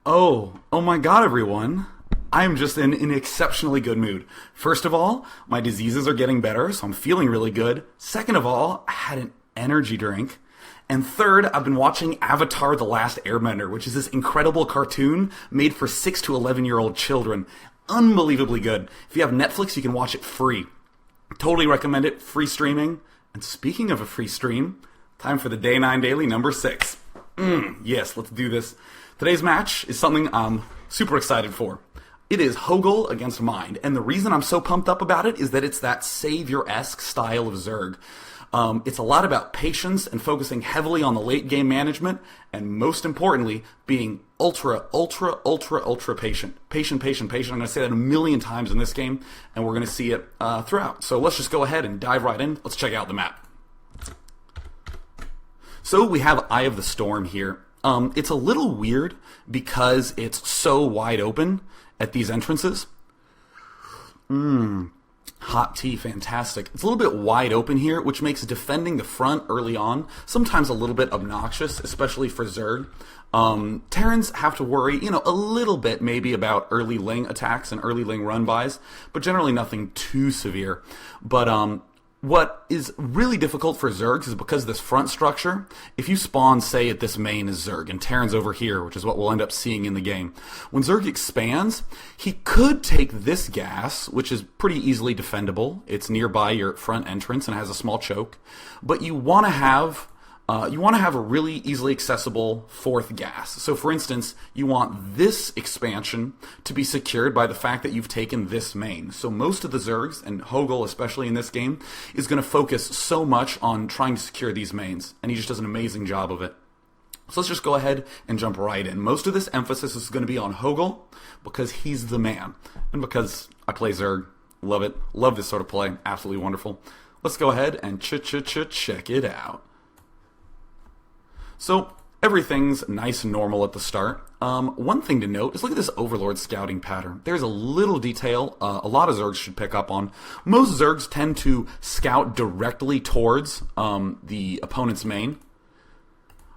Oh my god, everyone. I am just in an exceptionally good mood. First of all, my diseases are getting better, so I'm feeling really good. Second of all, I had an energy drink. And third, I've been watching Avatar: The Last Airbender, which is this incredible cartoon made for 6 to 11-year-old children. Unbelievably good. If you have Netflix, you can watch it free. Totally recommend it. Free streaming. And speaking of a free stream, time for the Day 9 Daily number 6. Yes, let's do this. Today's match is something I'm super excited for. It is Hogil against Mind, and the reason I'm so pumped up about it is that it's that savior-esque style of Zerg. It's a lot about patience and focusing heavily on the late game management, and most importantly, being ultra patient. Patient. I'm going to say that a million times in this game, and we're going to see it throughout. So let's just go ahead and dive right in. Let's check out the map. So we have Eye of the Storm here. It's a little weird because it's so wide open at these entrances. Hot tea, fantastic. It's a little bit wide open here, which makes defending the front early on sometimes a little bit obnoxious, especially for Zerg. Terrans have to worry, a little bit maybe about early Ling attacks and early Ling run-bys, but generally nothing too severe. But what is really difficult for Zergs is because of this front structure, if you spawn, say, at this main is Zerg, and Terran's over here, which is what we'll end up seeing in the game. When Zerg expands, he could take this gas, which is pretty easily defendable. It's nearby your front entrance and has a small choke. But you want to have a really easily accessible fourth gas. So for instance, you want this expansion to be secured by the fact that you've taken this main. So most of the Zergs, and Hogil especially in this game, is going to focus so much on trying to secure these mains, and he just does an amazing job of it. So let's just go ahead and jump right in. Most of this emphasis is going to be on Hogil because he's the man, and because I play Zerg. Love it. Love this sort of play. Absolutely wonderful. Let's go ahead and check it out. So everything's nice and normal at the start. One thing to note is look at this Overlord scouting pattern. There's a little detail a lot of Zergs should pick up on. Most Zergs tend to scout directly towards the opponent's main.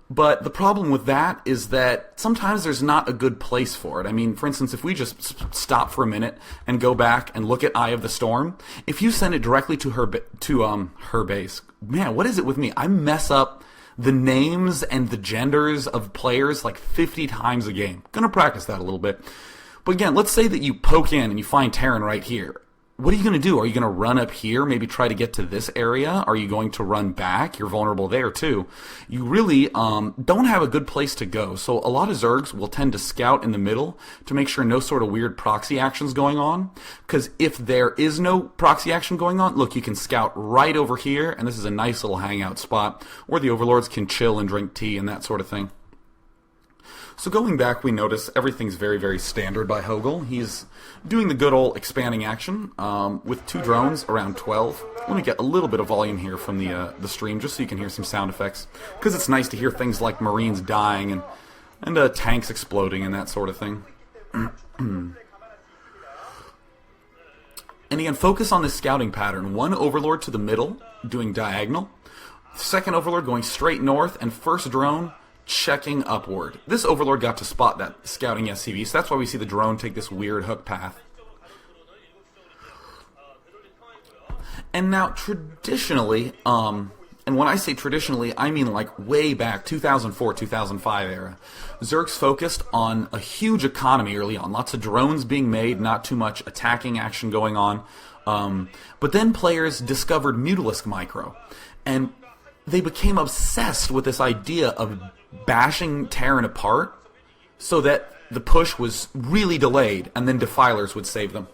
But the problem with that is that sometimes there's not a good place for it. I mean, for instance, if we just stop for a minute and go back and look at Eye of the Storm, if you send it directly to her base, man, what is it with me? I mess up the names and the genders of players like 50 times a game. Gonna practice that a little bit. But again, let's say that you poke in and you find Terran right here. What are you going to do? Are you going to run up here, maybe try to get to this area? Are you going to run back? You're vulnerable there too. You really don't have a good place to go. So a lot of Zergs will tend to scout in the middle to make sure no sort of weird proxy action's going on. Because if there is no proxy action going on, look, you can scout right over here, and this is a nice little hangout spot where the Overlords can chill and drink tea and that sort of thing. So going back, we notice everything's very, very standard by Hogil. He's doing the good old expanding action with 2 drones around 12. Let me get a little bit of volume here from the stream just so you can hear some sound effects. Because it's nice to hear things like Marines dying and tanks exploding and that sort of thing. And again, focus on this scouting pattern. 1 Overlord to the middle, doing diagonal. 2nd Overlord going straight north, and 1st drone checking upward. This Overlord got to spot that scouting SCV, so that's why we see the drone take this weird hook path. And now, traditionally, and when I say traditionally, I mean like way back, 2004, 2005 era, Zergs focused on a huge economy early on. Lots of drones being made, not too much attacking action going on. But then players discovered Mutalisk Micro, and they became obsessed with this idea of bashing Terran apart so that the push was really delayed and then Defilers would save them.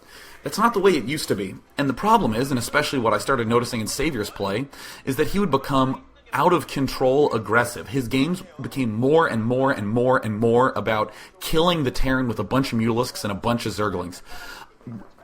That's not the way it used to be. And the problem is, and especially what I started noticing in Savior's play, is that he would become out of control aggressive. His games became more and more about killing the Terran with a bunch of Mutalisks and a bunch of Zerglings.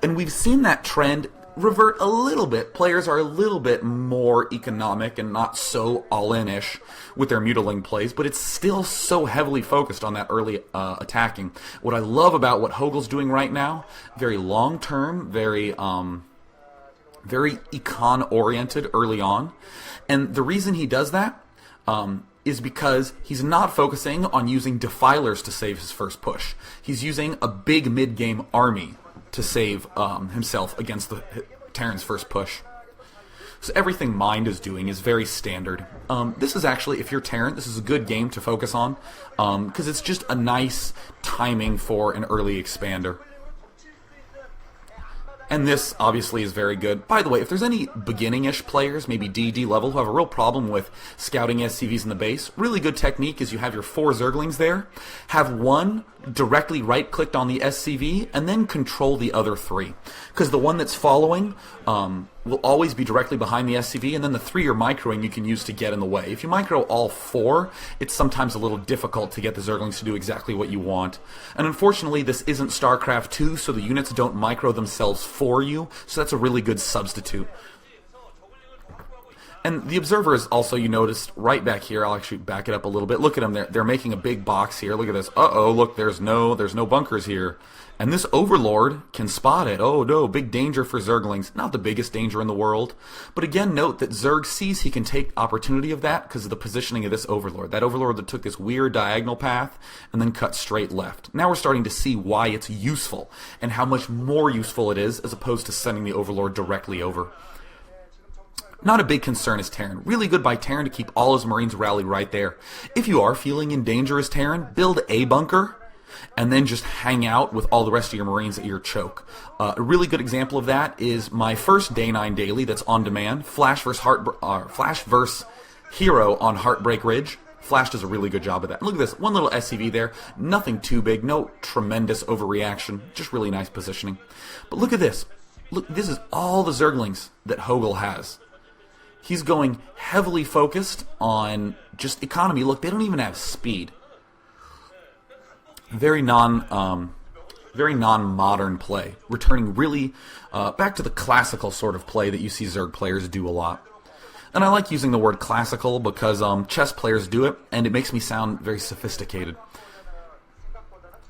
And we've seen that trend revert a little bit. Players are a little bit more economic and not so all-in-ish with their Mutaling plays, but it's still so heavily focused on that early attacking. What I love about what Hogil's doing right now, very long-term, very econ-oriented early on, and the reason he does that is because he's not focusing on using Defilers to save his first push. He's using a big mid-game army to save himself against Terran's first push. So everything Mind is doing is very standard. This is actually, if you're Terran, this is a good game to focus on, because it's just a nice timing for an early expander. And this, obviously, is very good. By the way, if there's any beginning-ish players, maybe DD level, who have a real problem with scouting SCVs in the base, really good technique is you have your 4 Zerglings there, have one directly right-clicked on the SCV, and then control the other 3. Because the one that's following will always be directly behind the SCV, and then the 3 you're microing you can use to get in the way. If you micro all 4, it's sometimes a little difficult to get the Zerglings to do exactly what you want. And unfortunately, this isn't StarCraft 2, so the units don't micro themselves for you, so that's a really good substitute. And the observers also, you noticed right back here, I'll actually back it up a little bit. Look at them, they're making a big box here. Look at this. Uh-oh, look, there's no bunkers here. And this Overlord can spot it. Oh no, big danger for Zerglings. Not the biggest danger in the world. But again, note that Zerg sees he can take opportunity of that because of the positioning of this Overlord. That Overlord that took this weird diagonal path and then cut straight left. Now we're starting to see why it's useful and how much more useful it is as opposed to sending the Overlord directly over. Not a big concern as Terran. Really good by Terran to keep all his Marines rallied right there. If you are feeling in danger as Terran, build a bunker and then just hang out with all the rest of your Marines at your choke. A really good example of that is my first Day 9 daily that's on demand, Flash vs. Hero on Heartbreak Ridge. Flash does a really good job of that. Look at this, one little SCV there, nothing too big, no tremendous overreaction, just really nice positioning. But look at this. Look, this is all the Zerglings that Hogil has. He's going heavily focused on just economy. Look, they don't even have speed. Very non-modern play. Returning really back to the classical sort of play that you see Zerg players do a lot. And I like using the word classical because chess players do it, and it makes me sound very sophisticated.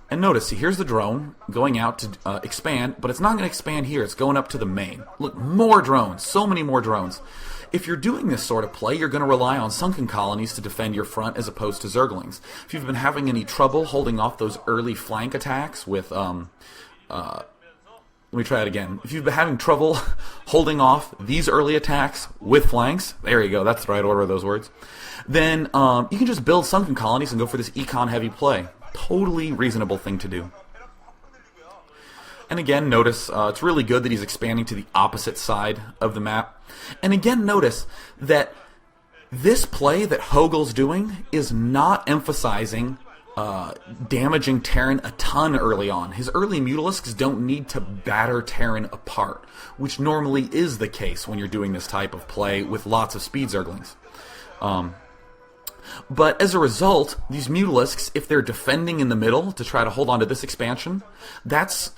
And notice, see, here's the drone going out to expand, but it's not going to expand here. It's going up to the main. Look, more drones. So many more drones. If you're doing this sort of play, you're going to rely on sunken colonies to defend your front as opposed to Zerglings. If you've been having any trouble holding off those early flank attacks with, let me try it again. If you've been having trouble holding off these early attacks with flanks, there you go, that's the right order of those words, then you can just build sunken colonies and go for this econ-heavy play. Totally reasonable thing to do. And again, notice it's really good that he's expanding to the opposite side of the map. And again, notice that this play that Hogil's doing is not emphasizing damaging Terran a ton early on. His early Mutalisks don't need to batter Terran apart, which normally is the case when you're doing this type of play with lots of speed Zerglings. But as a result, these Mutalisks, if they're defending in the middle to try to hold on to this expansion, that's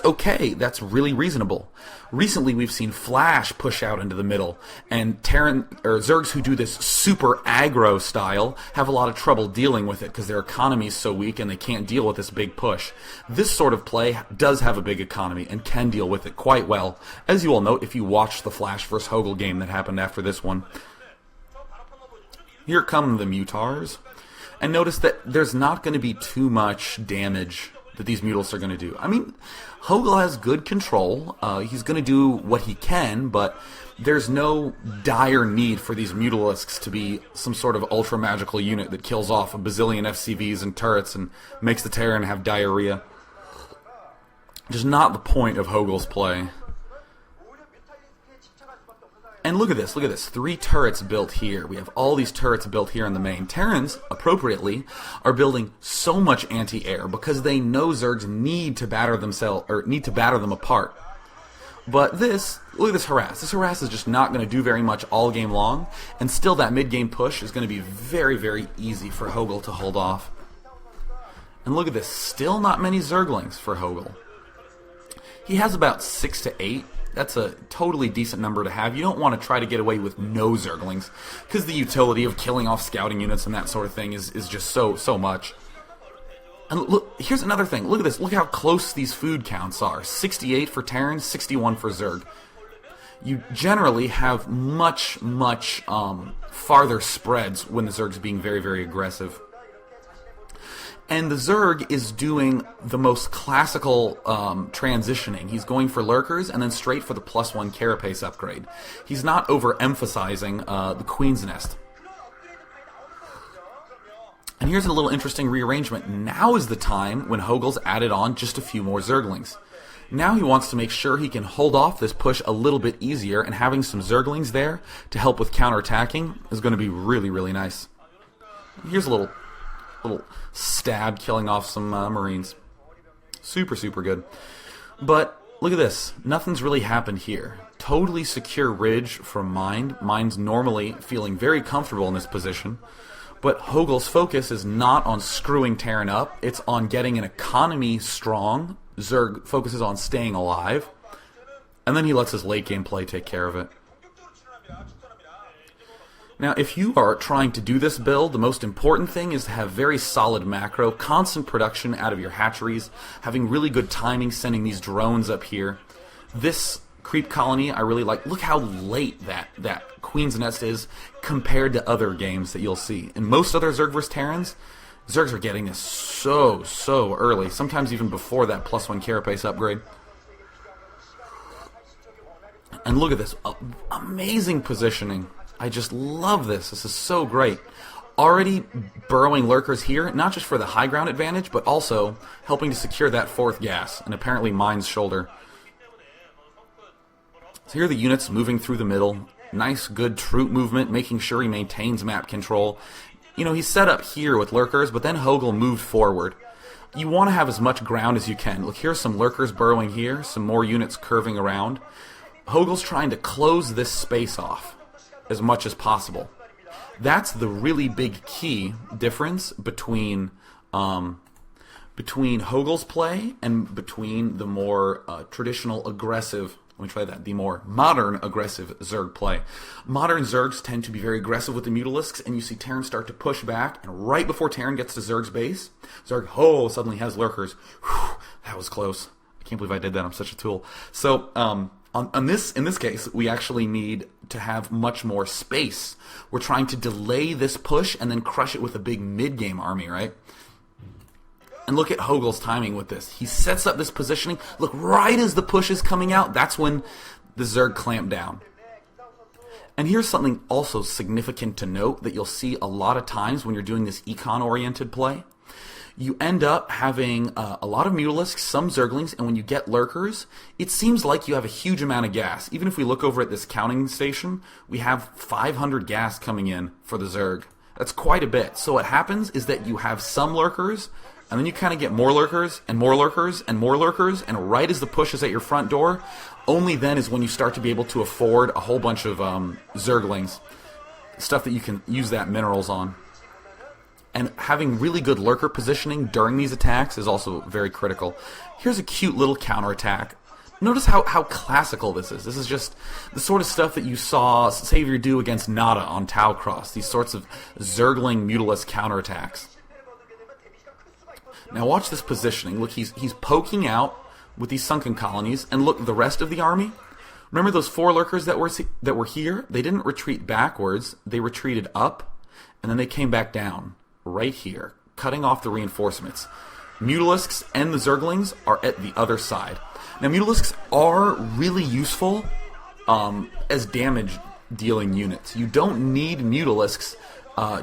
okay. That's really reasonable. Recently, we've seen Flash push out into the middle, and Terran or Zergs who do this super aggro style have a lot of trouble dealing with it because their economy is so weak and they can't deal with this big push. This sort of play does have a big economy and can deal with it quite well, as you all note if you watched the Flash vs. Hogil game that happened after this one. Here come the Mutars, and notice that there's not going to be too much damage that these Mutalisks are going to do. I mean, Hogil has good control. He's going to do what he can, but there's no dire need for these Mutalisks to be some sort of ultra-magical unit that kills off a bazillion FCVs and turrets and makes the Terran have diarrhea. Just not the point of Hogil's play. And look at this, 3 turrets built here. We have all these turrets built here in the main. Terrans, appropriately, are building so much anti-air because they know Zergs need to batter them apart. But this, look at this harass. This harass is just not going to do very much all game long, and still that mid-game push is going to be very, very easy for Hogil to hold off. And look at this, still not many Zerglings for Hogil. He has about 6 to 8. That's a totally decent number to have. You don't want to try to get away with no Zerglings, because the utility of killing off scouting units and that sort of thing is just so much. And look, here's another thing. Look at this. Look how close these food counts are. 68 for Terran, 61 for Zerg. you generally have much farther spreads when the Zerg's being very, very aggressive. And the Zerg is doing the most classical transitioning. He's going for lurkers and then straight for the +1 carapace upgrade. He's not overemphasizing the Queen's Nest. And here's a little interesting rearrangement. Now is the time when Hogil's added on just a few more Zerglings. Now he wants to make sure he can hold off this push a little bit easier, and having some Zerglings there to help with counterattacking is going to be really, really nice. Here's a little stab killing off some Marines. Super, super good. But look at this. Nothing's really happened here. Totally secure ridge from Mind. Mind's normally feeling very comfortable in this position. But Hogil's focus is not on screwing Terran up. It's on getting an economy strong. Zerg focuses on staying alive. And then he lets his late game play take care of it. Now, if you are trying to do this build, the most important thing is to have very solid macro, constant production out of your hatcheries, having really good timing, sending these drones up here. This creep colony I really like. Look how late that Queen's Nest is compared to other games that you'll see. In most other Zerg vs. Terrans, Zergs are getting this so early, sometimes even before that +1 carapace upgrade. And look at this, amazing positioning. I just love this. This is so great. Already burrowing lurkers here, not just for the high ground advantage, but also helping to secure that 4th gas, and apparently Mind's shoulder. So here are the units moving through the middle. Nice, good troop movement, making sure he maintains map control. You know, he's set up here with lurkers, but then Hogil moved forward. You want to have as much ground as you can. Look, here's some lurkers burrowing here, some more units curving around. Hogil's trying to close this space off as much as possible. That's the really big key difference between Hogil's play and between the more traditional aggressive, let me try that, the more modern aggressive Zerg play. Modern Zergs tend to be very aggressive with the Mutalisks, and you see Terran start to push back, and right before Terran gets to Zerg's base, Zerg, suddenly has lurkers. Whew, that was close. I can't believe I did that. I'm such a tool. So, in this case, we actually need to have much more space. We're trying to delay this push and then crush it with a big mid-game army, right? And look at Hogil's timing with this. He sets up this positioning. Look, right as the push is coming out, that's when the Zerg clamp down. And here's something also significant to note that you'll see a lot of times when you're doing this econ-oriented play. You end up having a lot of Mutalisks, some Zerglings, and when you get lurkers, it seems like you have a huge amount of gas. Even if we look over at this counting station, we have 500 gas coming in for the Zerg. That's quite a bit. So what happens is that you have some lurkers, and then you kind of get more lurkers, and more lurkers, and more lurkers, and right as the push is at your front door, only then is when you start to be able to afford a whole bunch of Zerglings. Stuff that you can use that minerals on. And having really good lurker positioning during these attacks is also very critical. Here's a cute little counterattack. Notice how classical this is. This is just the sort of stuff that you saw Savior do against Nada on Tau Cross. These sorts of Zergling Mutalisk counterattacks. Now watch this positioning. Look, he's poking out with these sunken colonies. And look, the rest of the army. Remember those 4 lurkers that were here? They didn't retreat backwards. They retreated up, and then they came back down. Right here, cutting off the reinforcements. Mutalisks and the Zerglings are at the other side. Now, Mutalisks are really useful as damage-dealing units. You don't need Mutalisks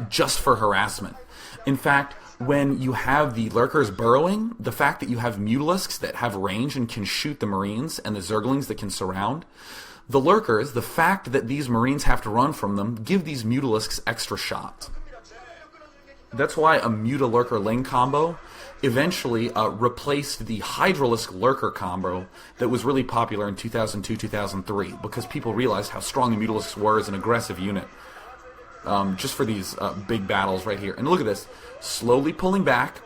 just for harassment. In fact, when you have the lurkers burrowing, the fact that you have Mutalisks that have range and can shoot the Marines and the Zerglings that can surround, the lurkers, the fact that these Marines have to run from them, give these Mutalisks extra shots. That's why a Muta-Lurker-Ling combo eventually replaced the Hydralisk Lurker combo that was really popular in 2002-2003 because people realized how strong the Mutalisks were as an aggressive unit. Just for these big battles right here. And look at this. Slowly pulling back.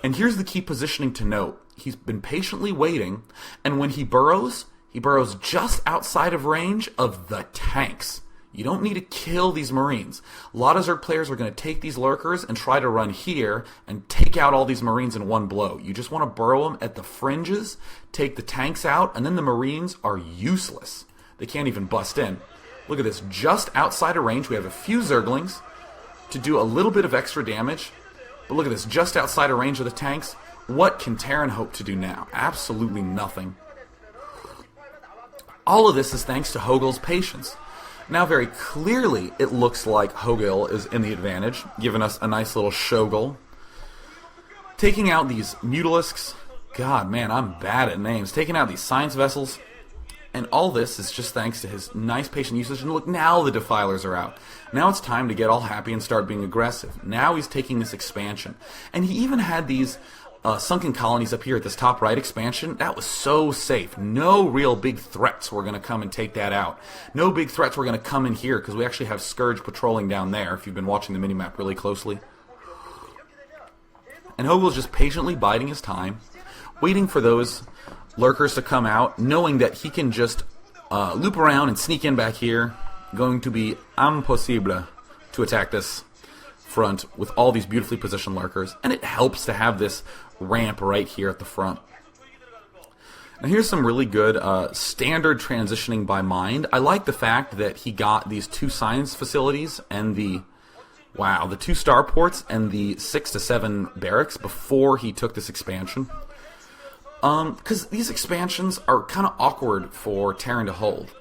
And here's the key positioning to note. He's been patiently waiting, and when he burrows just outside of range of the tanks. You don't need to kill these Marines. A lot of Zerg players are going to take these lurkers and try to run here and take out all these Marines in one blow. You just want to burrow them at the fringes, take the tanks out, and then the Marines are useless. They can't even bust in. Look at this. Just outside of range, we have a few Zerglings to do a little bit of extra damage. But look at this. Just outside of range of the tanks. What can Terran hope to do now? Absolutely nothing. All of this is thanks to Hogil's patience. Now very clearly it looks like Hogil is in the advantage, giving us a nice little show goal. Taking out these Mutalisks. God, man, I'm bad at names. Taking out these science vessels. And all this is just thanks to his nice patient usage. And look, now the Defilers are out. Now it's time to get all happy and start being aggressive. Now he's taking this expansion. And he even had these sunken colonies up here at this top right expansion. That was so safe. No real big threats were going to come and take that out. No big threats were going to come in here because we actually have Scourge patrolling down there if you've been watching the minimap really closely. And Hogil's just patiently biding his time, waiting for those lurkers to come out, knowing that he can just loop around and sneak in back here. Going to be impossible to attack this front with all these beautifully positioned lurkers. And it helps to have this ramp right here at the front. Now here's some really good standard transitioning by mind. I like the fact that he got these 2 science facilities and the 2 starports and the 6 to 7 barracks before he took this expansion. Because these expansions are kind of awkward for Terran to hold.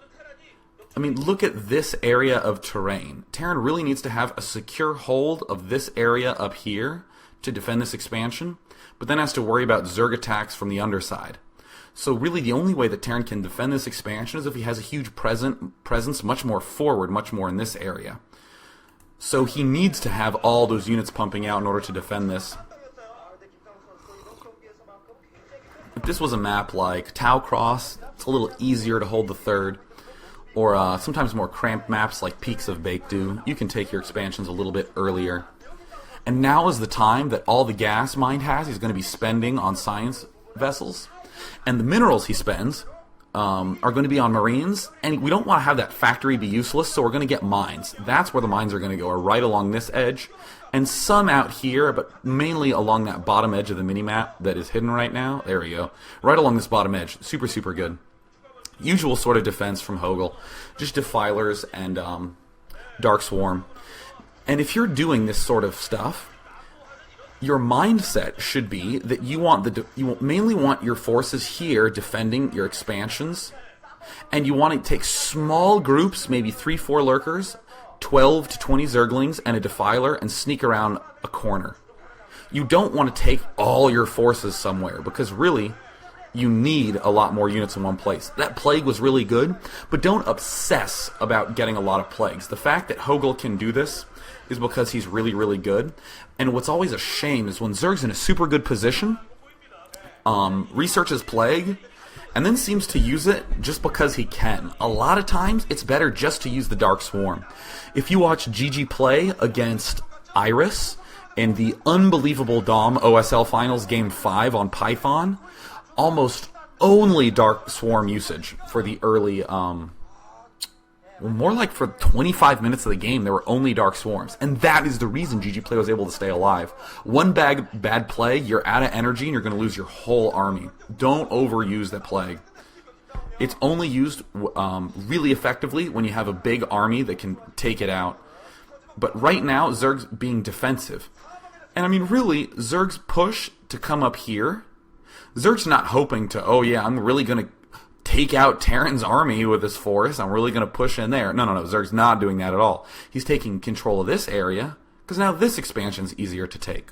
I mean, look at this area of terrain. Terran really needs to have a secure hold of this area up here to defend this expansion, but then has to worry about Zerg attacks from the underside. So really the only way that Terran can defend this expansion is if he has a huge presence much more forward, much more in this area. So he needs to have all those units pumping out in order to defend this. If this was a map like Tau Cross, it's a little easier to hold the 3rd. Or sometimes more cramped maps like Peaks of Baekdu, you can take your expansions a little bit earlier. And now is the time that all the gas Mind has, he's going to be spending on science vessels. And the minerals he spends are going to be on Marines. And we don't want to have that factory be useless, so we're going to get mines. That's where the mines are going to go, are right along this edge. And some out here, but mainly along that bottom edge of the minimap that is hidden right now. There we go. Right along this bottom edge. Super, super good. Usual sort of defense from Hogil. Just Defilers and Dark Swarm. And if you're doing this sort of stuff, your mindset should be that you mainly want your forces here defending your expansions, and you want to take small groups, maybe 3-4 lurkers, 12 to 20 Zerglings, and a Defiler, and sneak around a corner. You don't want to take all your forces somewhere, because really, you need a lot more units in one place. That plague was really good, but don't obsess about getting a lot of plagues. The fact that Hogil can do this is because he's really, really good. And what's always a shame is when Zerg's in a super good position, researches plague, and then seems to use it just because he can. A lot of times, it's better just to use the Dark Swarm. If you watch GG play against Iris in the unbelievable Dom OSL Finals Game 5 on Python, almost only Dark Swarm usage for the early, more like for 25 minutes of the game, there were only Dark Swarms. And that is the reason GG Play was able to stay alive. One bad play, you're out of energy and you're going to lose your whole army. Don't overuse that plague. It's only used really effectively when you have a big army that can take it out. But right now, Zerg's being defensive. And I mean, really, Zerg's push to come up here, Zerg's not hoping to, oh yeah, I'm really going to take out Terran's army with this force. I'm really going to push in there. No. Zerg's not doing that at all. He's taking control of this area, because now this expansion's easier to take.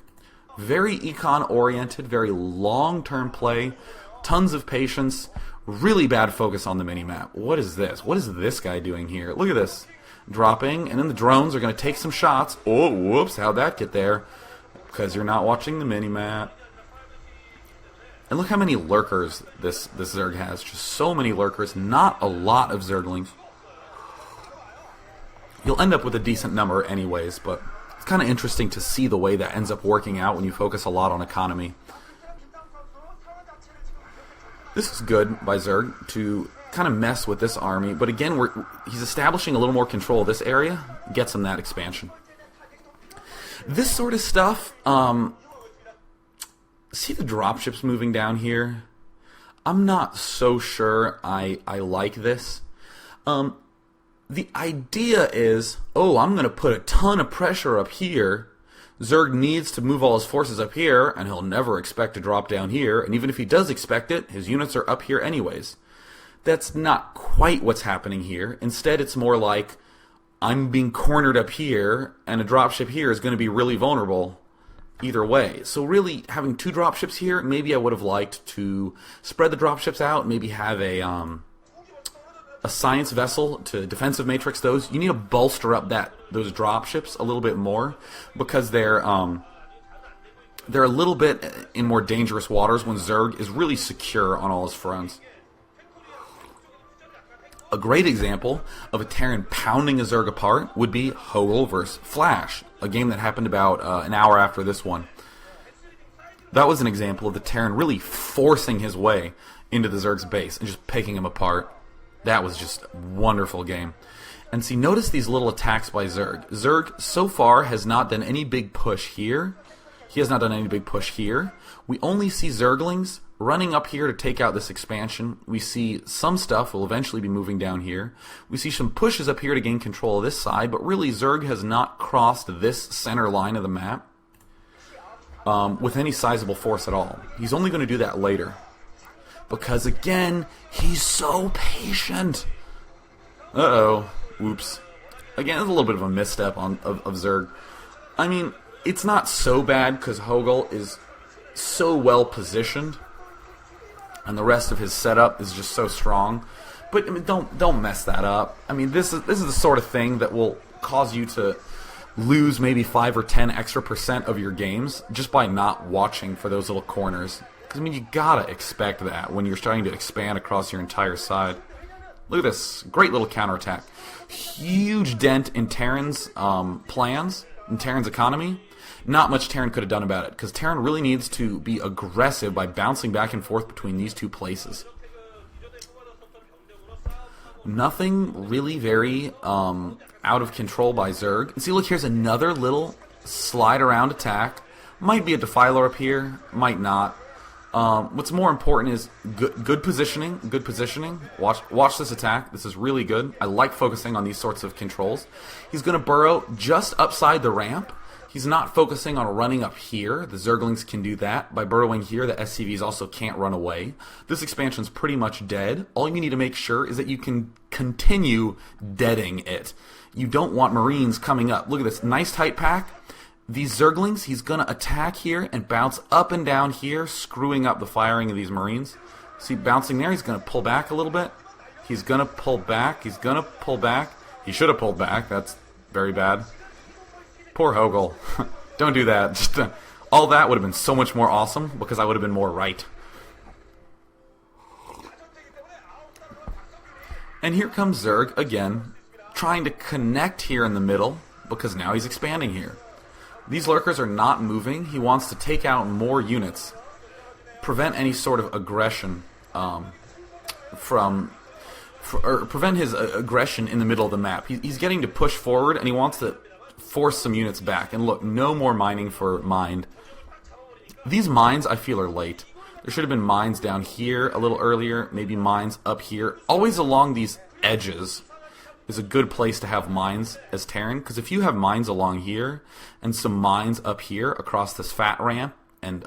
Very econ-oriented, very long-term play, tons of patience, really bad focus on the minimap. What is this? What is this guy doing here? Look at this. Dropping, and then the drones are going to take some shots. Oh, whoops, how'd that get there? Because you're not watching the minimap. And look how many lurkers this Zerg has. Just so many lurkers. Not a lot of Zerglings. You'll end up with a decent number anyways, but it's kind of interesting to see the way that ends up working out when you focus a lot on economy. This is good by Zerg to kind of mess with this army, but again, he's establishing a little more control of this area. Gets him that expansion. This sort of stuff, see the dropships moving down here? I'm not so sure I like this. The idea is, oh, I'm going to put a ton of pressure up here. Zerg needs to move all his forces up here, and he'll never expect to drop down here, and even if he does expect it, his units are up here anyways. That's not quite what's happening here. Instead, it's more like, I'm being cornered up here, and a dropship here is going to be really vulnerable either way. So really, having 2 dropships here, maybe I would have liked to spread the dropships out, maybe have a science vessel to defensive matrix those. You need to bolster up those dropships a little bit more, because they're a little bit in more dangerous waters when Zerg is really secure on all his fronts. A great example of a Terran pounding a Zerg apart would be Hogil vs. Flash, a game that happened about an hour after this one. That was an example of the Terran really forcing his way into the Zerg's base and just picking him apart. That was just a wonderful game. And see, notice these little attacks by Zerg. Zerg, so far, has not done any big push here. He has not done any big push here. We only see Zerglings running up here to take out this expansion. We see some stuff will eventually be moving down here. We see some pushes up here to gain control of this side, but really Zerg has not crossed this center line of the map with any sizable force at all. He's only going to do that later. Because again, he's so patient. Uh-oh. Whoops. Again, it's a little bit of a misstep of Zerg. I mean, it's not so bad because Hogil is so well positioned, and the rest of his setup is just so strong. But I mean, don't mess that up. I mean, this is the sort of thing that will cause you to lose maybe 5 or 10 extra % of your games just by not watching for those little corners. Because, I mean, you gotta expect that when you're starting to expand across your entire side. Look at this. Great little counterattack. Huge dent in Terran's plans, in Terran's economy. Not much Terran could have done about it, because Terran really needs to be aggressive by bouncing back and forth between these 2 places. Nothing really very out of control by Zerg. And see, look, here's another little slide around attack. Might be a Defiler up here, might not. What's more important is good positioning. Good positioning. Watch this attack. This is really good. I like focusing on these sorts of controls. He's going to burrow just upside the ramp. He's not focusing on running up here. The Zerglings can do that. By burrowing here, the SCVs also can't run away. This expansion's pretty much dead. All you need to make sure is that you can continue deading it. You don't want Marines coming up. Look at this. Nice tight pack. These Zerglings, he's going to attack here and bounce up and down here, screwing up the firing of these Marines. See, bouncing there, he's going to pull back a little bit. He's going to pull back. He's going to pull back. He should have pulled back. That's very bad. Poor Hogil. Don't do that. Just, all that would have been so much more awesome because I would have been more right. And here comes Zerg again, trying to connect here in the middle because now he's expanding here. These lurkers are not moving. He wants to take out more units, prevent any sort of aggression prevent his aggression in the middle of the map. He's getting to push forward, and he wants to force some units back. And look, no more mining for Mind. These mines, I feel, are late. There should have been mines down here a little earlier, maybe mines up here. Always along these edges is a good place to have mines as Terran, because if you have mines along here and some mines up here across this fat ramp and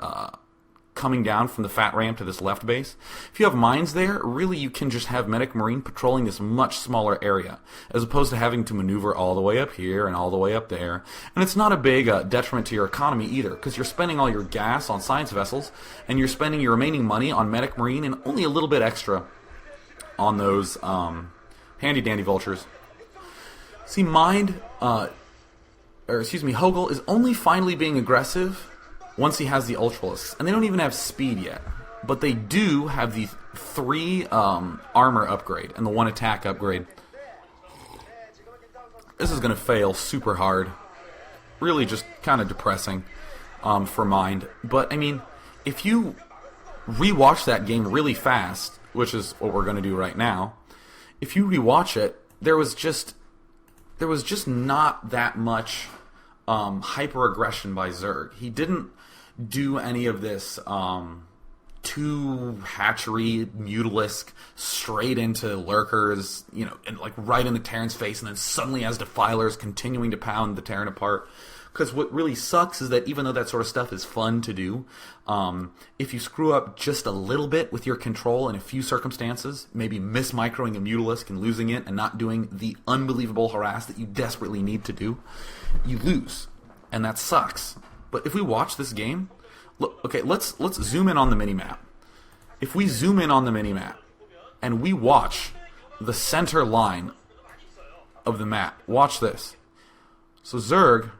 coming down from the fat ramp to this left base, if you have mines there, really you can just have Medic Marine patrolling this much smaller area, as opposed to having to maneuver all the way up here and all the way up there. And it's not a big detriment to your economy either, because you're spending all your gas on science vessels, and you're spending your remaining money on Medic Marine and only a little bit extra on those handy-dandy vultures. See, Hogil is only finally being aggressive once he has the Ultralisks, and they don't even have speed yet. But they do have the 3 armor upgrade and the 1 attack upgrade. This is going to fail super hard. Really just kind of depressing for Mind. But, I mean, if you rewatch that game really fast, which is what we're going to do right now, if you rewatch it, there was just not that much hyper aggression by Zerg. He didn't do any of this 2 2 hatchery Mutalisk straight into Lurkers, and like right in the Terran's face, and then suddenly as Defilers continuing to pound the Terran apart. Because what really sucks is that even though that sort of stuff is fun to do, if you screw up just a little bit with your control in a few circumstances, maybe mismicroing a Mutalisk and losing it and not doing the unbelievable harass that you desperately need to do, you lose. And that sucks. But if we watch this game, look, okay, let's zoom in on the minimap. If we zoom in on the minimap and we watch the center line of the map, watch this. So Zerg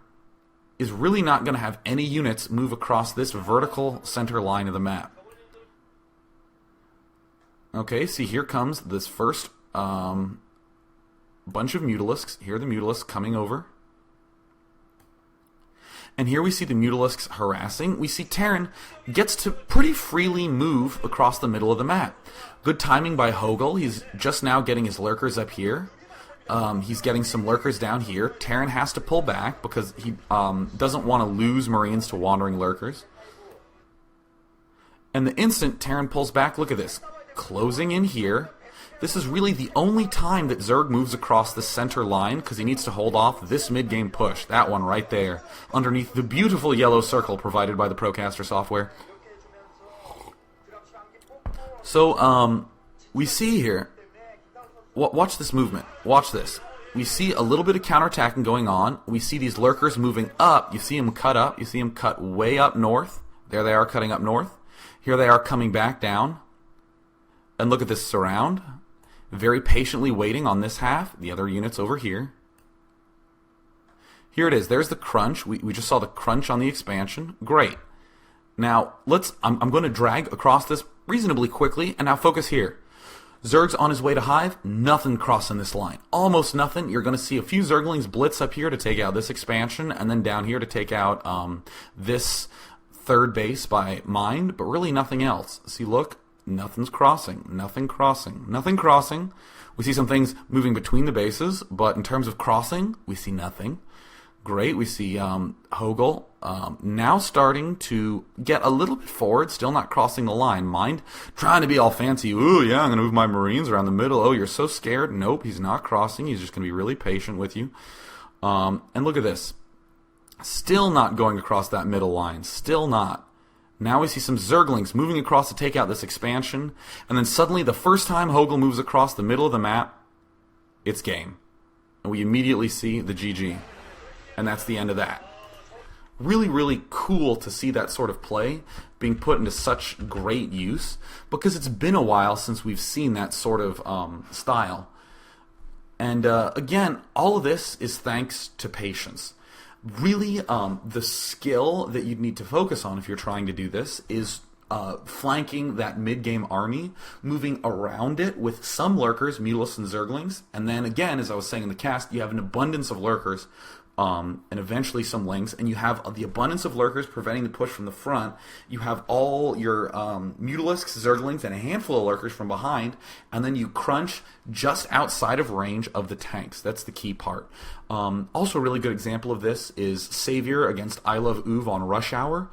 is really not going to have any units move across this vertical center line of the map. Okay, see, here comes this first bunch of Mutalisks. Here are the Mutalisks coming over. And here we see the Mutalisks harassing. We see Terran gets to pretty freely move across the middle of the map. Good timing by Hogil. He's just now getting his Lurkers up here. He's getting some Lurkers down here. Terran has to pull back because he doesn't want to lose Marines to wandering Lurkers. And the instant Terran pulls back, look at this. Closing in here. This is really the only time that Zerg moves across the center line because he needs to hold off this mid-game push. That one right there. Underneath the beautiful yellow circle provided by the Procaster software. So, we see here... Watch this movement. Watch this. We see a little bit of counterattacking going on. We see these Lurkers moving up. You see them cut up. You see them cut way up north. There they are cutting up north. Here they are coming back down. And look at this surround. Very patiently waiting on this half. The other units over here. Here it is. There's the crunch. We just saw the crunch on the expansion. Great. Now, I'm going to drag across this reasonably quickly. And now focus here. Zerg's on his way to Hive, nothing crossing this line. Almost nothing. You're going to see a few Zerglings blitz up here to take out this expansion, and then down here to take out this third base by Mind, but really nothing else. See, look, nothing's crossing. Nothing crossing. Nothing crossing. We see some things moving between the bases, but in terms of crossing, we see nothing. Great. We see Hogil now starting to get a little bit forward, still not crossing the line. Mind trying to be all fancy. Ooh, yeah, I'm going to move my Marines around the middle. Oh, you're so scared. Nope, he's not crossing. He's just going to be really patient with you. And look at this. Still not going across that middle line. Still not. Now we see some Zerglings moving across to take out this expansion. And then suddenly, the first time Hogil moves across the middle of the map, it's game. And we immediately see the GG. And that's the end of that. Really, really cool to see that sort of play being put into such great use, because it's been a while since we've seen that sort of style. And again, all of this is thanks to patience. Really, the skill that you'd need to focus on if you're trying to do this is flanking that mid-game army, moving around it with some Lurkers, Mutalisks and Zerglings, and then again, as I was saying in the cast, you have an abundance of Lurkers, and eventually some Lings, and you have the abundance of Lurkers preventing the push from the front. You have all your Mutalisks, Zerglings, and a handful of Lurkers from behind, and then you crunch just outside of range of the tanks. That's the key part. Also, a really good example of this is Savior against I Love Uv on Rush Hour.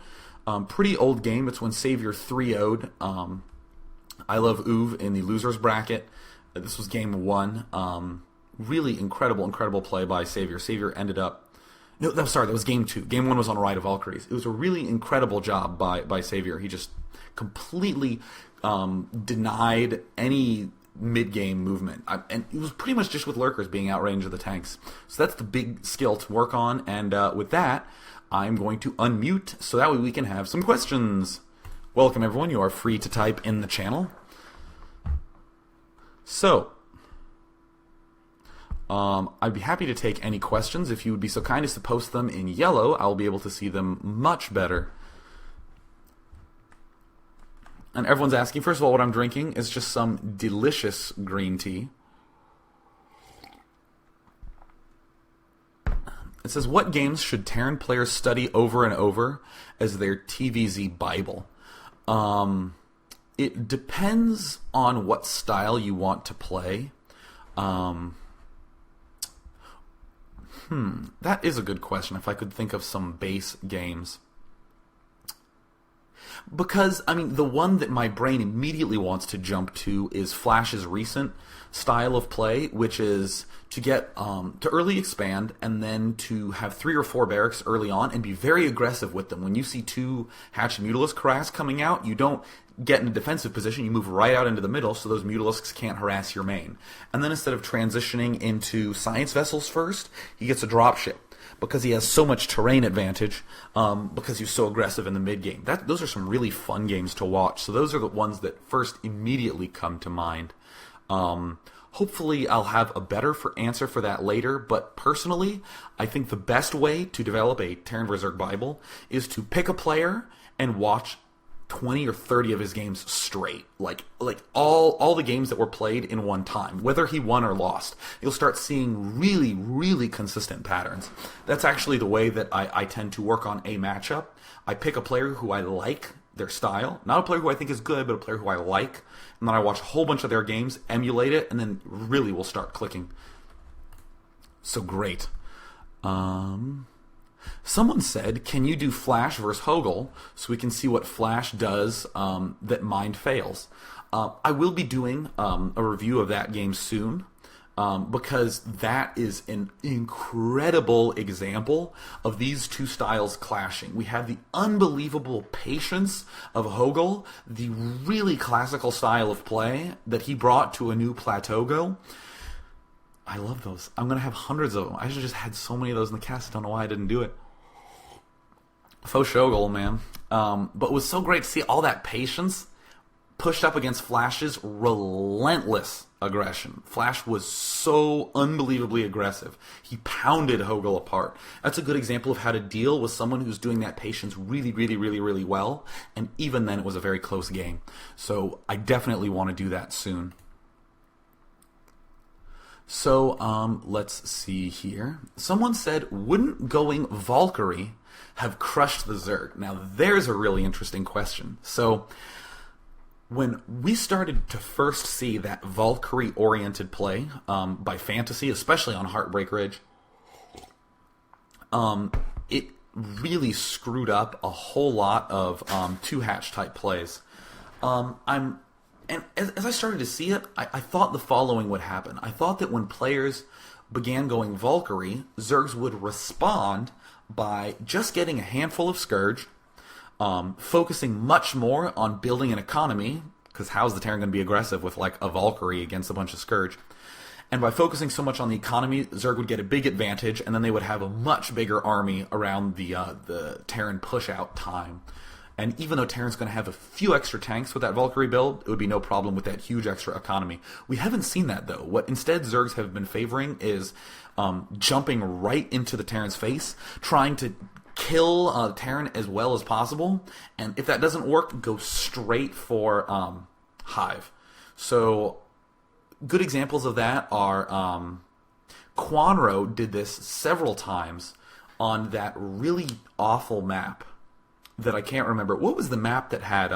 Pretty old game. It's when Savior 3-0'd I Love Uv in the losers bracket. This was game 1. Really incredible play by Savior. Savior ended up... No, sorry, that was game 2. Game 1 was on Rite of Valkyries. It was a really incredible job by Savior. He just completely denied any mid-game movement. And it was pretty much just with Lurkers being outrange of the tanks. So that's the big skill to work on. And with that, I'm going to unmute so that way we can have some questions. Welcome, everyone. You are free to type in the channel. So... I'd be happy to take any questions. If you would be so kind as to post them in yellow, I'll be able to see them much better. And everyone's asking, first of all, what I'm drinking is just some delicious green tea. It says, what games should Terran players study over and over as their TVZ Bible? It depends on what style you want to play. That is a good question, if I could think of some base games. Because, I mean, the one that my brain immediately wants to jump to is Flash's recent style of play, which is to get to early expand and then to have 3 or 4 barracks early on and be very aggressive with them. When you see 2 hatched Mutalisk harass coming out, you don't get in a defensive position, you move right out into the middle so those Mutalisks can't harass your main. And then instead of transitioning into Science Vessels first, he gets a dropship, because he has so much terrain advantage, because he's so aggressive in the mid game. Those are some really fun games to watch. So those are the ones that first immediately come to mind. Hopefully I'll have a better answer for that later, but personally, I think the best way to develop a Terran vs. Zerg Bible is to pick a player and watch 20 or 30 of his games straight, like all the games that were played in one time, whether he won or lost. You'll start seeing really, really consistent patterns. That's actually the way that I tend to work on a matchup. I pick a player who I like their style, not a player who I think is good, but a player who I like, and then I watch a whole bunch of their games, emulate it, and then really will start clicking. So great. Someone said, can you do Flash versus Hogil so we can see what Flash does that Mind fails? I will be doing a review of that game soon, because that is an incredible example of these two styles clashing. We have the unbelievable patience of Hogil, the really classical style of play that he brought to a new plateau go. I love those. I'm going to have hundreds of them. I just had so many of those in the cast. I don't know why I didn't do it. Faux Hogil, man. But it was so great to see all that patience pushed up against Flash's relentless aggression. Flash was so unbelievably aggressive. He pounded Hogil apart. That's a good example of how to deal with someone who's doing that patience really, really, really, really well. And even then, it was a very close game. So I definitely want to do that soon. So, let's see here. Someone said, wouldn't going Valkyrie have crushed the Zerg? Now, there's a really interesting question. So, when we started to first see that Valkyrie-oriented play by Fantasy, especially on Heartbreak Ridge, it really screwed up a whole lot of two-hatch type plays. And as I started to see it, I thought the following would happen. I thought that when players began going Valkyrie, Zergs would respond by just getting a handful of Scourge, focusing much more on building an economy, because how's the Terran going to be aggressive with like a Valkyrie against a bunch of Scourge? And by focusing so much on the economy, Zerg would get a big advantage, and then they would have a much bigger army around the Terran push-out time. And even though Terran's going to have a few extra tanks with that Valkyrie build, it would be no problem with that huge extra economy. We haven't seen that, though. What instead Zergs have been favoring is jumping right into the Terran's face, trying to kill Terran as well as possible, and if that doesn't work, go straight for Hive. So, good examples of that are Quanro did this several times on that really awful map that I can't remember. What was the map that had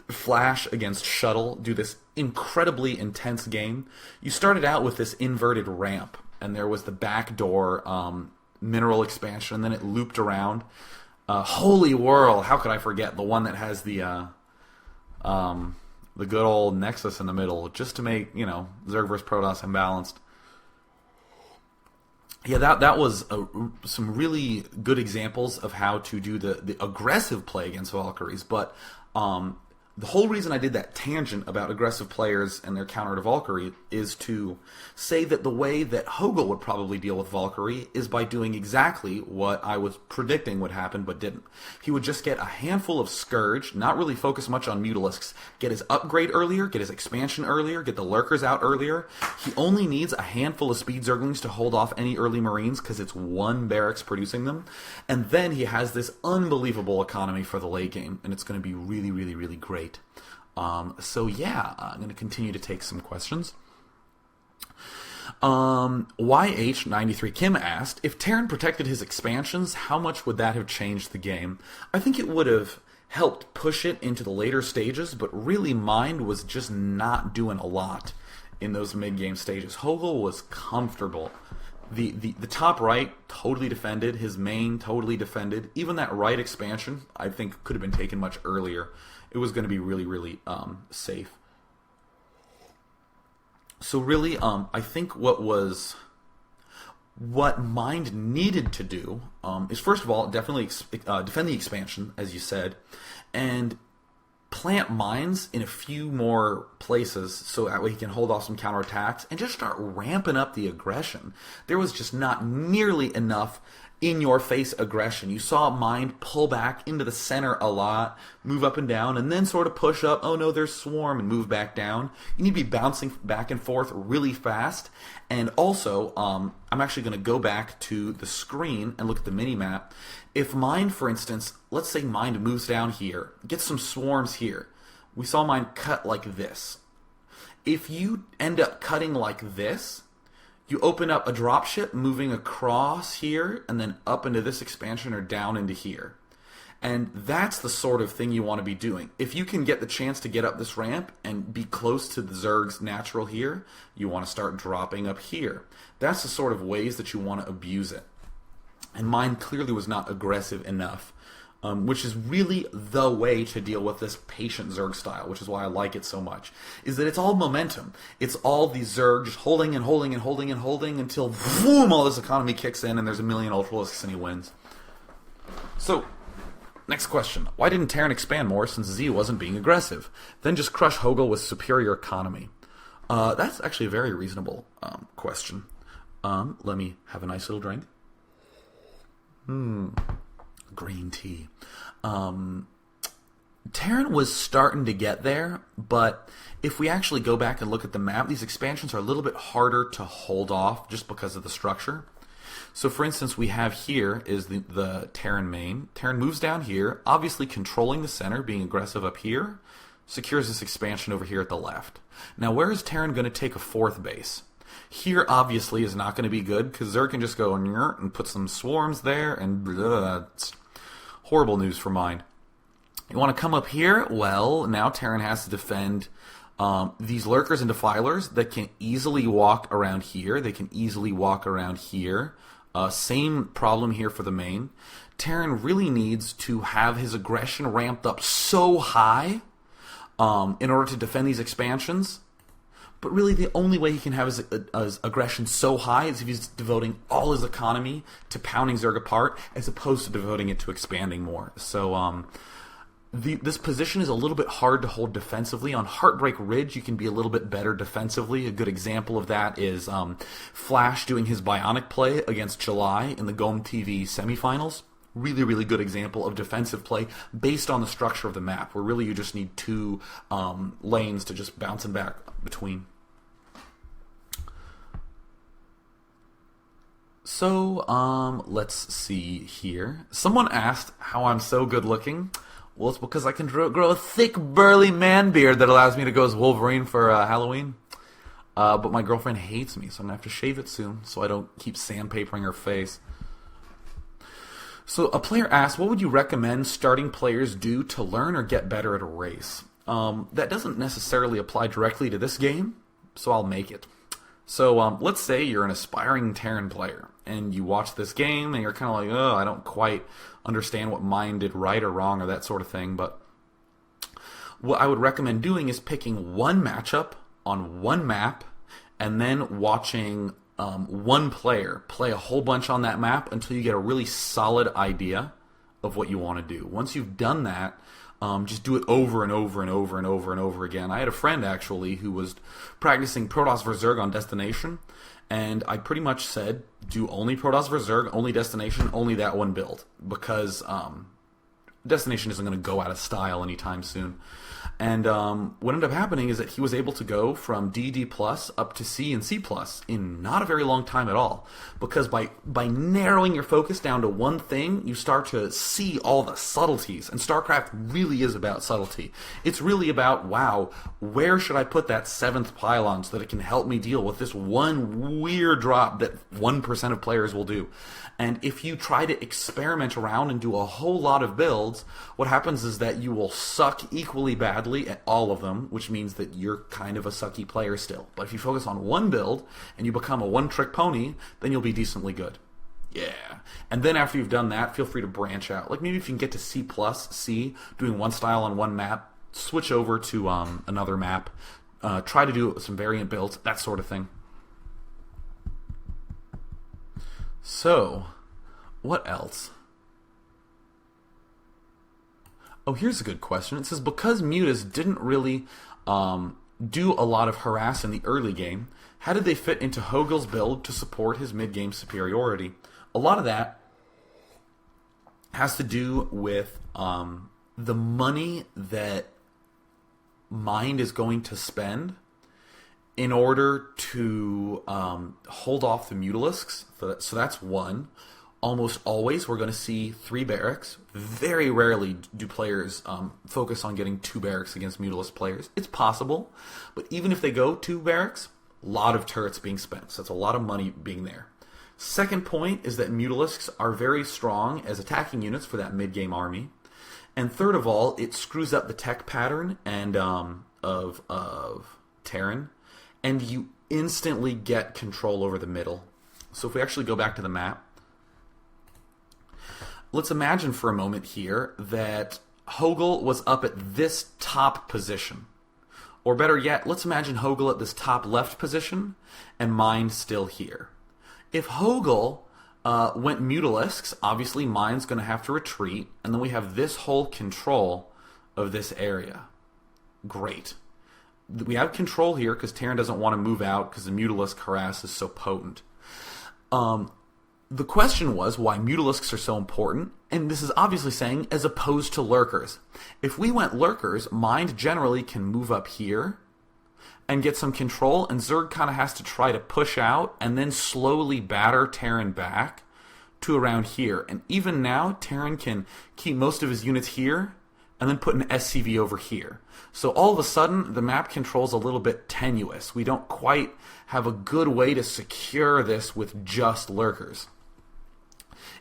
Flash against Shuttle do this incredibly intense game? You started out with this inverted ramp, and there was the backdoor mineral expansion, and then it looped around. Holy Whirl, how could I forget the one that has the good old Nexus in the middle, just to make, Zerg vs. Protoss imbalanced. Yeah, that was some really good examples of how to do the aggressive play against Valkyries, but the whole reason I did that tangent about aggressive players and their counter to Valkyrie is to say that the way that Hogil would probably deal with Valkyrie is by doing exactly what I was predicting would happen but didn't. He would just get a handful of Scourge, not really focus much on Mutalisks, get his upgrade earlier, get his expansion earlier, get the Lurkers out earlier. He only needs a handful of Speed Zerglings to hold off any early Marines because it's one barracks producing them. And then he has this unbelievable economy for the late game, and it's going to be really, really, really great. So yeah, I'm going to continue to take some questions. YH93 Kim asked, if Terran protected his expansions, how much would that have changed the game? I think it would have helped push it into the later stages, but really Mind was just not doing a lot in those mid-game stages. Hogil was comfortable, The top right totally defended. His main totally defended. Even that right expansion, I think, could have been taken much earlier. It was going to be really, really safe. So really, I think what Mind needed to do is, first of all, definitely defend the expansion, as you said, and plant mines in a few more places so that way he can hold off some counterattacks and just start ramping up the aggression. There was just not nearly enough in-your-face aggression. You saw Mind pull back into the center a lot, move up and down, and then sort of push up, oh no, there's Swarm, and move back down. You need to be bouncing back and forth really fast. And also, I'm actually going to go back to the screen and look at the mini-map. If Mind, for instance, let's say Mind moves down here, gets some swarms here. We saw Mind cut like this. If you end up cutting like this, you open up a dropship moving across here and then up into this expansion or down into here. And that's the sort of thing you want to be doing. If you can get the chance to get up this ramp and be close to the Zerg's natural here, you want to start dropping up here. That's the sort of ways that you want to abuse it. And Mine clearly was not aggressive enough, which is really the way to deal with this patient Zerg style, which is why I like it so much, is that it's all momentum. It's all these Zerg just holding and holding and holding and holding until boom, all this economy kicks in and there's a million Ultralisks and he wins. So, next question. Why didn't Terran expand more since Z wasn't being aggressive? Then just crush Hogil with superior economy. That's actually a very reasonable question. Let me have a nice little drink. Green tea. Terran was starting to get there, but if we actually go back and look at the map, these expansions are a little bit harder to hold off just because of the structure. So for instance, we have here is the Terran main. Terran moves down here, obviously controlling the center, being aggressive up here, secures this expansion over here at the left. Now where is Terran going to take a fourth base? Here, obviously, is not going to be good, because Zerg can just go and put some swarms there, and blah, it's horrible news for Mind. You want to come up here? Well, now Terran has to defend these lurkers and defilers that can easily walk around here. They can easily walk around here. Same problem here for the main. Terran really needs to have his aggression ramped up so high in order to defend these expansions. But really, the only way he can have his aggression so high is if he's devoting all his economy to pounding Zerg apart, as opposed to devoting it to expanding more. So, this position is a little bit hard to hold defensively. On Heartbreak Ridge, you can be a little bit better defensively. A good example of that is Flash doing his Bionic play against July in the GOM TV semifinals. Really, really good example of defensive play based on the structure of the map, where really you just need two lanes to just bounce them back between. So, let's see here. Someone asked how I'm so good looking. Well, it's because I can grow a thick, burly man beard that allows me to go as Wolverine for Halloween. But my girlfriend hates me, so I'm going to have to shave it soon so I don't keep sandpapering her face. So a player asked, what would you recommend starting players do to learn or get better at a race? That doesn't necessarily apply directly to this game, so I'll make it. So let's say you're an aspiring Terran player, and you watch this game, and you're kind of like, oh, I don't quite understand what Mind did right or wrong or that sort of thing, but what I would recommend doing is picking one matchup on one map, and then watching one player play a whole bunch on that map until you get a really solid idea of what you want to do. Once you've done that, just do it over and over and over and over and over again. I had a friend, actually, who was practicing Protoss vs. Zerg on Destination, and I pretty much said, do only Protoss vs. Zerg, only Destination, only that one build, because Destination isn't going to go out of style anytime soon. And what ended up happening is that he was able to go from D plus up to C and C plus in not a very long time at all. Because by narrowing your focus down to one thing, you start to see all the subtleties. And StarCraft really is about subtlety. It's really about, wow, where should I put that 7th pylon so that it can help me deal with this one weird drop that 1% of players will do. And if you try to experiment around and do a whole lot of builds, builds, what happens is that you will suck equally badly at all of them, which means that you're kind of a sucky player still. But if you focus on one build and you become a one-trick pony, then you'll be decently good. Yeah. And then after you've done that, feel free to branch out. Like maybe if you can get to C+C, doing one style on one map, switch over to another map, try to do some variant builds, that sort of thing. So, what else? Oh, here's a good question. It says, because Mutas didn't really do a lot of harass in the early game, how did they fit into Hogil's build to support his mid-game superiority? A lot of that has to do with the money that Mind is going to spend in order to hold off the Mutalisks. So that's one. Almost always we're going to see 3 barracks. Very rarely do players focus on getting 2 barracks against Mutalisk players. It's possible, but even if they go 2 barracks, a lot of turrets being spent. So that's a lot of money being there. Second point is that Mutalisks are very strong as attacking units for that mid-game army. And third of all, it screws up the tech pattern and of Terran, and you instantly get control over the middle. So if we actually go back to the map, let's imagine for a moment here that Hogil was up at this top position. Or better yet, let's imagine Hogil at this top left position and Mind still here. If Hogil went Mutalisks, obviously Mind's going to have to retreat, and then we have this whole control of this area. Great. We have control here because Terran doesn't want to move out because the Mutalisk harass is so potent. The question was why Mutalisks are so important, and this is obviously saying as opposed to Lurkers. If we went Lurkers, Mind generally can move up here and get some control, and Zerg kind of has to try to push out and then slowly batter Terran back to around here. And even now, Terran can keep most of his units here and then put an SCV over here. So all of a sudden, the map control's a little bit tenuous. We don't quite have a good way to secure this with just Lurkers.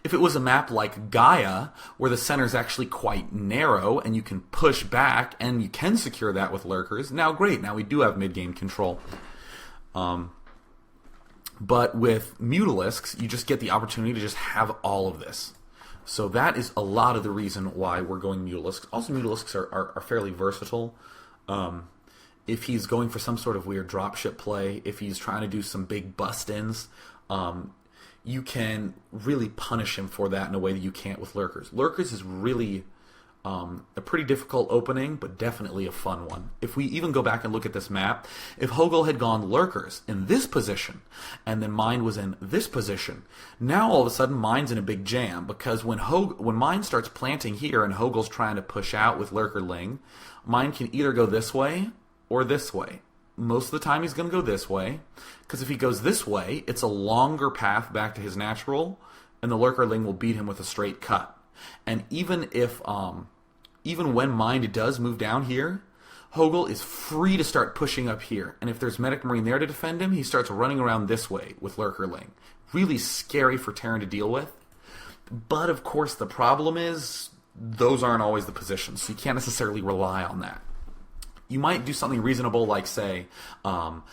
If it was a map like Gaia, where the center is actually quite narrow and you can push back and you can secure that with Lurkers, now great, now we do have mid-game control. But with Mutalisks, you just get the opportunity to just have all of this. So that is a lot of the reason why we're going Mutalisks. Also, Mutalisks are fairly versatile. If he's going for some sort of weird dropship play, if he's trying to do some big bust-ins, you can really punish him for that in a way that you can't with Lurkers. Lurkers is really a pretty difficult opening, but definitely a fun one. If we even go back and look at this map, if Hogil had gone Lurkers in this position, and then Mind was in this position, now all of a sudden Mind's in a big jam, because when Mind starts planting here and Hogil's trying to push out with Lurkerling, Mind can either go this way or this way. Most of the time he's going to go this way, because if he goes this way, it's a longer path back to his natural, and the Lurkerling will beat him with a straight cut. And even when Mind does move down here, Hogil is free to start pushing up here. And if there's Medic Marine there to defend him, he starts running around this way with Lurkerling. Really scary for Terran to deal with. But of course the problem is, those aren't always the positions, so you can't necessarily rely on that. You might do something reasonable like, say, I'm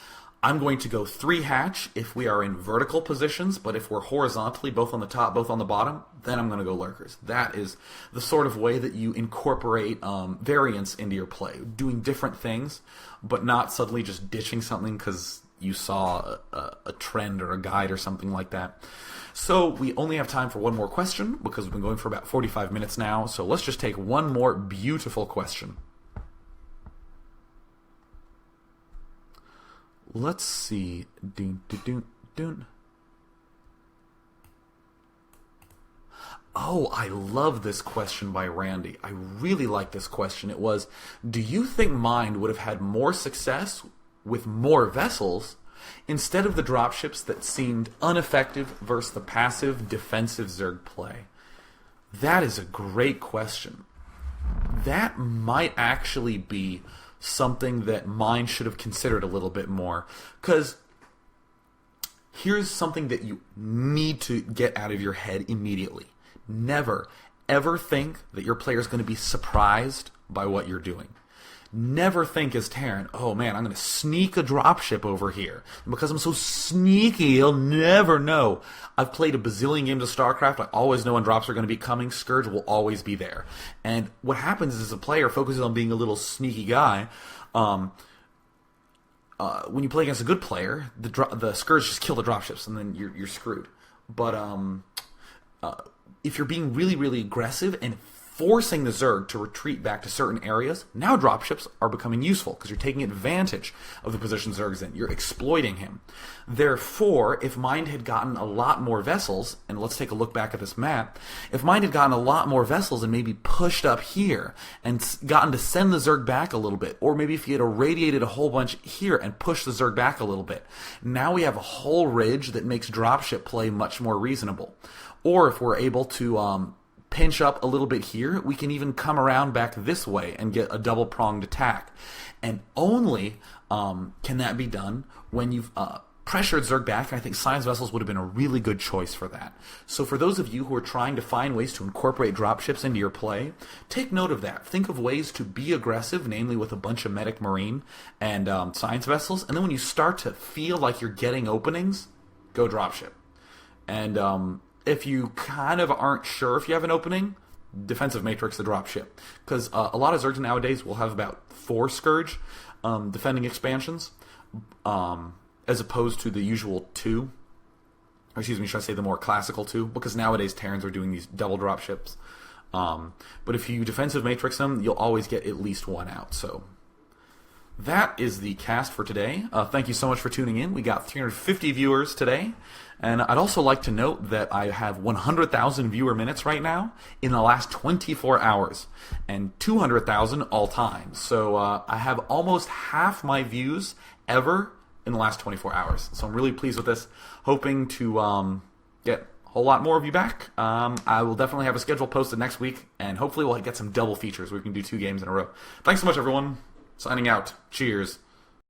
going to go 3 hatch if we are in vertical positions, but if we're horizontally, both on the top, both on the bottom, then I'm going to go Lurkers. That is the sort of way that you incorporate variance into your play, doing different things, but not suddenly just ditching something because you saw a trend or a guide or something like that. So we only have time for one more question, because we've been going for about 45 minutes now, so let's just take one more beautiful question. Let's see. Oh, I love this question by Randy. I really like this question. It was, do you think Mind would have had more success with more vessels instead of the dropships that seemed ineffective versus the passive defensive Zerg play? That is a great question. That might actually be something that Mind should have considered a little bit more. Because here's something that you need to get out of your head immediately. Never, ever think that your player is going to be surprised by what you're doing. Never think as Terran, oh man, I'm going to sneak a dropship over here. And because I'm so sneaky, he'll never know. I've played a bazillion games of StarCraft. I always know when drops are going to be coming. Scourge will always be there. And what happens is a player focuses on being a little sneaky guy. When you play against a good player, the Scourge just kill the dropships, and then you're screwed. But if you're being really, really aggressive and forcing the Zerg to retreat back to certain areas, now dropships are becoming useful because you're taking advantage of the position Zerg's in. You're exploiting him. Therefore, if Mind had gotten a lot more vessels, and let's take a look back at this map, if Mind had gotten a lot more vessels and maybe pushed up here and gotten to send the Zerg back a little bit, or maybe if he had irradiated a whole bunch here and pushed the Zerg back a little bit, now we have a whole ridge that makes dropship play much more reasonable. Or if we're able to pinch up a little bit here, we can even come around back this way and get a double-pronged attack. And only can that be done when you've pressured Zerg back, and I think Science Vessels would have been a really good choice for that. So for those of you who are trying to find ways to incorporate dropships into your play, take note of that. Think of ways to be aggressive, namely with a bunch of Medic Marine and Science Vessels, and then when you start to feel like you're getting openings, go dropship. And if you kind of aren't sure if you have an opening, defensive matrix the dropship. Because a lot of Zergs nowadays will have about 4 Scourge defending expansions, as opposed to the usual 2. Or excuse me, should I say the more classical 2? Because nowadays Terrans are doing these double dropships. But if you defensive matrix them, you'll always get at least 1 out. So that is the cast for today. Thank you so much for tuning in. We got 350 viewers today. And I'd also like to note that I have 100,000 viewer minutes right now in the last 24 hours. And 200,000 all time. So I have almost half my views ever in the last 24 hours. So I'm really pleased with this. Hoping to get a whole lot more of you back. I will definitely have a schedule posted next week. And hopefully we'll get some double features where we can do 2 games in a row. Thanks so much, everyone. Signing out. Cheers.